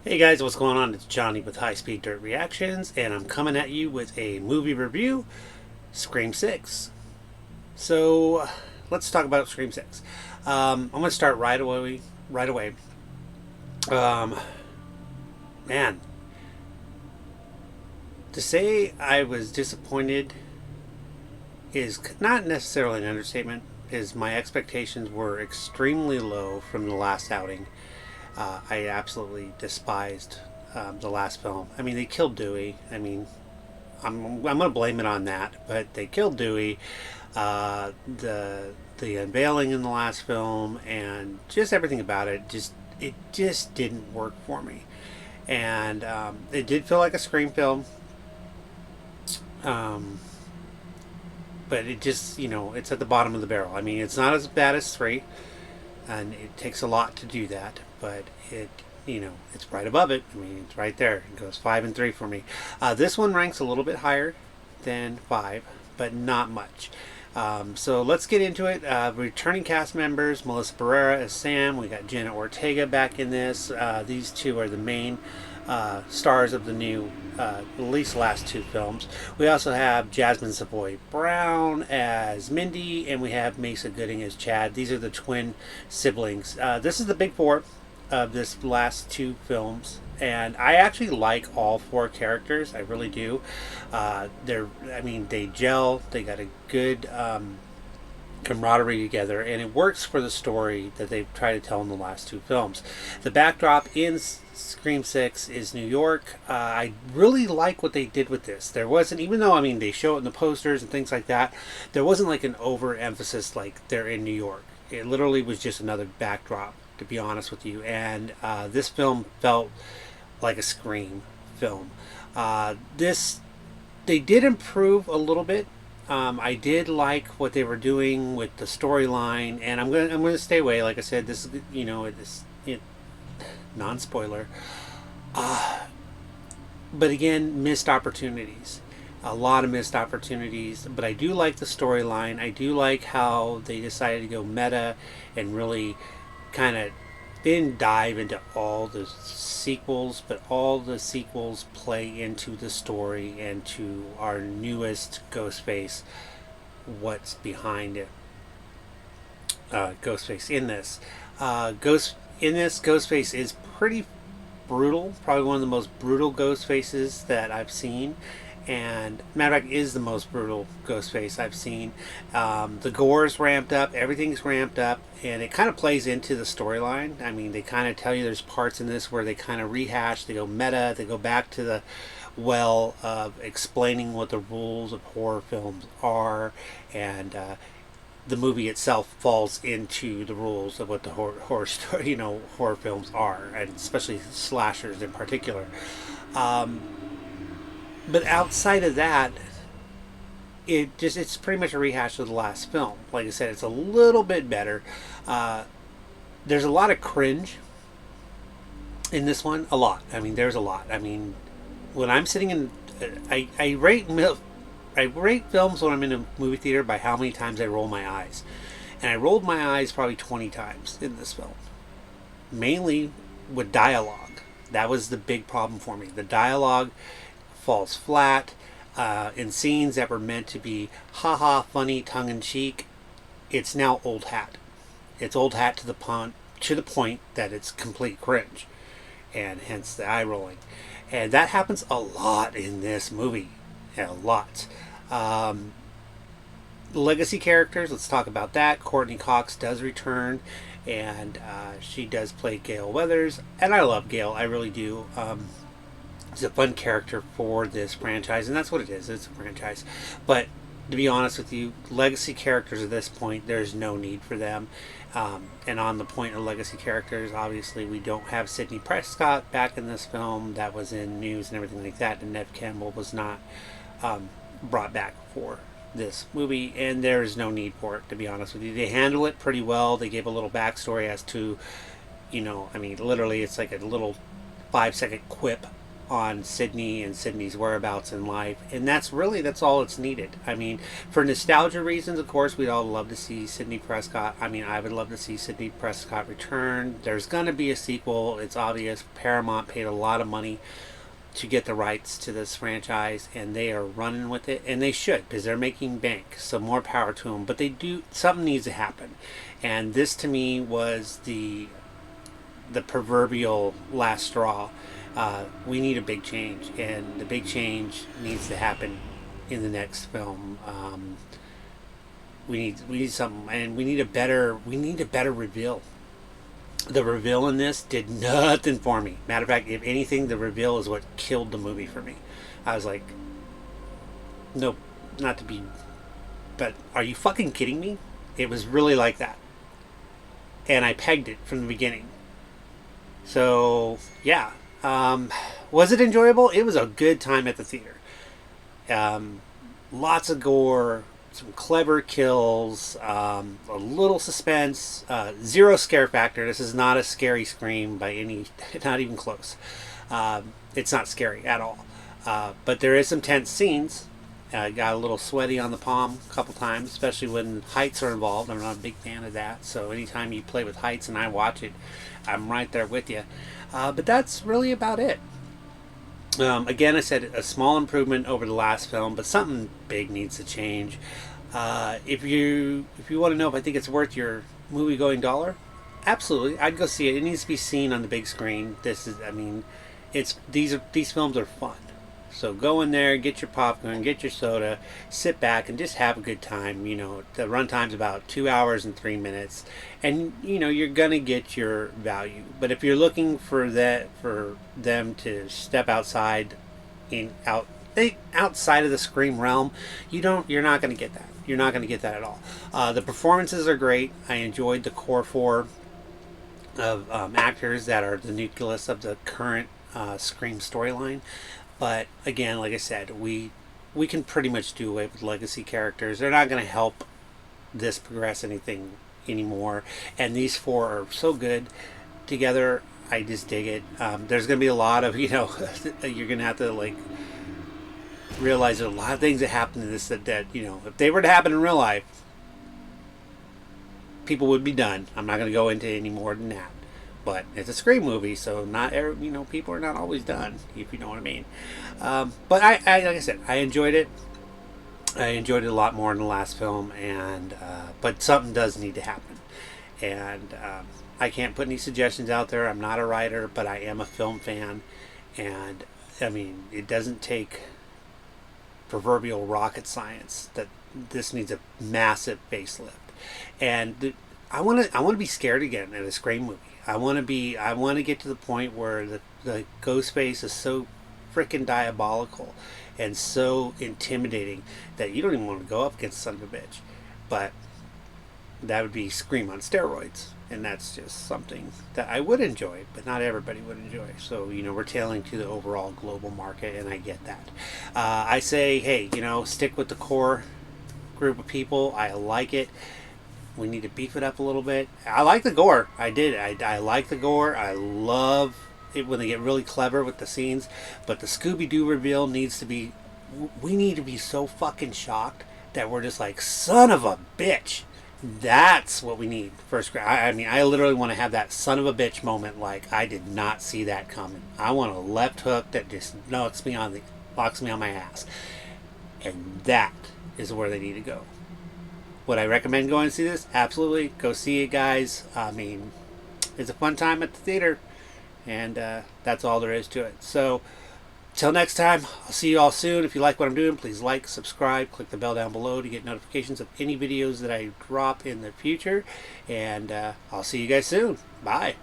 Hey guys, what's going on? It's Johnny with High Speed Dirt Reactions, and I'm coming at you with a movie review, Scream 6. So, let's talk about Scream 6. I'm going to start right away. Right away. Um, Man, to say I was disappointed is not necessarily an understatement, because my expectations were extremely low from the last outing. I absolutely despised the last film. I mean, they killed Dewey. I'm going to blame it on that, but they killed Dewey. The unveiling in the last film and just everything about it just didn't work for me, and it did feel like a Scream film. Um, but it just it's at the bottom of the barrel. I mean, it's not as bad as three, and it takes a lot to do that, but it's right above it. I mean, it's right there. It goes 5 and 3 for me. This one ranks a little bit higher than five, but not much. So let's get into it. Returning cast members: Melissa Barrera as Sam. We got Jenna Ortega back in this. These two are the main stars of the new, at least last two films. We also have Jasmine Savoy Brown as Mindy, and we have Mesa Gooding as Chad. These are the twin siblings. This is the big four of this last two films, and I actually like all four characters. I really do. They gel. They got a good camaraderie together, and it works for the story that they've tried to tell in the last two films. The backdrop in Scream 6 is New York. I really like what they did with this. There wasn't, even though, they show it in the posters and things like that, there wasn't like an overemphasis like they're in New York. It literally was just another backdrop, to be honest with you. And this film felt like a Scream film. This They did improve a little bit. I did like what they were doing with the storyline, and I'm gonna stay away. Like I said, this is non spoiler. But again, missed opportunities. A lot of missed opportunities. But I do like the storyline. I do like how they decided to go meta and really kind of didn't dive into all the sequels, but all the sequels play into the story and to our newest Ghostface, what's behind it. Ghostface in this. Ghostface is pretty brutal. Probably one of the most brutal ghost faces that I've seen. And matter of fact, is the most brutal ghost face I've seen. The gore is ramped up, everything's ramped up, and it kind of plays into the storyline. I mean, they kind of tell you there's parts in this where they kind of rehash, they go meta, they go back to the well of explaining what the rules of horror films are, and the movie itself falls into the rules of what the horror story, horror films are, and especially slashers in particular. Um, but outside of that, it's pretty much a rehash of the last film. Like I said, it's a little bit better. Uh, there's a lot of cringe in this one. A lot. There's a lot. When I'm sitting in, I rate films when I'm in a movie theater by how many times I roll my eyes, and I rolled my eyes probably 20 times in this film, mainly with dialogue. That was the big problem for me. The dialogue falls flat in scenes that were meant to be haha funny, tongue in cheek. It's now old hat. It's old hat to the point that it's complete cringe, and hence the eye rolling. And that happens a lot in this movie. A lot. Legacy characters, let's talk about that. Courtney Cox does return, and she does play Gail Weathers, and I love Gail. I really do. It's a fun character for this franchise, and that's what it is. It's a franchise. But to be honest with you, legacy characters at this point, there's no need for them. And on the point of legacy characters, obviously we don't have Sidney Prescott back in this film. That was in news and everything like that, and Nev Campbell was not brought back for this movie, and there is no need for it, to be honest with you. They handle it pretty well. They gave a little backstory as to, literally it's like a little 5-second quip on Sydney and Sydney's whereabouts in life, and that's all it's needed. I mean, for nostalgia reasons, of course, we'd all love to see Sydney Prescott. I mean, I would love to see Sydney Prescott return. There's going to be a sequel. It's obvious. Paramount paid a lot of money to get the rights to this franchise, and they are running with it, and they should, because they're making bank. So more power to them. But they do, something needs to happen, and this to me was the proverbial last straw. We need a big change, and the big change needs to happen in the next film. We need something, and we need a better reveal. The reveal in this did nothing for me. Matter of fact, if anything, the reveal is what killed the movie for me. I was like, no, not to be, but are you fucking kidding me? It was really like that, and I pegged it from the beginning. So yeah, was it enjoyable? It was a good time at the theater. Um, Lots of gore, some clever kills, a little suspense, zero scare factor. This is not a scary scream by any, not even close. It's not scary at all. But there is some tense scenes. Got a little sweaty on the palm a couple times, especially when heights are involved. I'm not a big fan of that. So anytime you play with heights and I watch it, I'm right there with you. But that's really about it. Again, I said a small improvement over the last film, but something big needs to change. If you want to know if I think it's worth your movie going dollar, absolutely, I'd go see it. It needs to be seen on the big screen. This is, I mean, these films are fun. So go in there, get your popcorn, get your soda, sit back, and just have a good time. You know, the runtime's about 2 hours and 3 minutes, and you know you're gonna get your value. But if you're looking for them to step outside, outside of the Scream realm, you're not gonna get that. You're not gonna get that at all. The performances are great. I enjoyed the core four of actors that are the nucleus of the current Scream storyline. But again, like I said, we can pretty much do away with legacy characters. They're not going to help this progress anything anymore. And these four are so good together. I just dig it. There's going to be a lot of, you're going to have to like realize there's a lot of things that happen in this that if they were to happen in real life, people would be done. I'm not going to go into any more than that. But it's a Scream movie, so people are not always done, if you know what I mean. But I like I said, I enjoyed it. I enjoyed it a lot more in the last film, and but something does need to happen. And I can't put any suggestions out there. I'm not a writer, but I am a film fan, and I mean, it doesn't take proverbial rocket science that this needs a massive facelift. And I want to be scared again at a Scream movie. I want to get to the point where the ghost face is so freaking diabolical and so intimidating that you don't even want to go up against the son of a bitch. But that would be Scream on steroids, and that's just something that I would enjoy, but not everybody would enjoy. So we're tailing to the overall global market, and I get that. I say, hey, stick with the core group of people. I like it. We need to beef it up a little bit. I like the gore. I did. I like the gore. I love it when they get really clever with the scenes. But the Scooby-Doo reveal needs to be... We need to be so fucking shocked that we're just like, son of a bitch. That's what we need. I mean, I literally want to have that son of a bitch moment like, I did not see that coming. I want a left hook that just locks me on my ass. And that is where they need to go. Would I recommend going to see this? Absolutely. Go see it, guys. I mean, it's a fun time at the theater. And that's all there is to it. So, till next time, I'll see you all soon. If you like what I'm doing, please like, subscribe, click the bell down below to get notifications of any videos that I drop in the future. And I'll see you guys soon. Bye.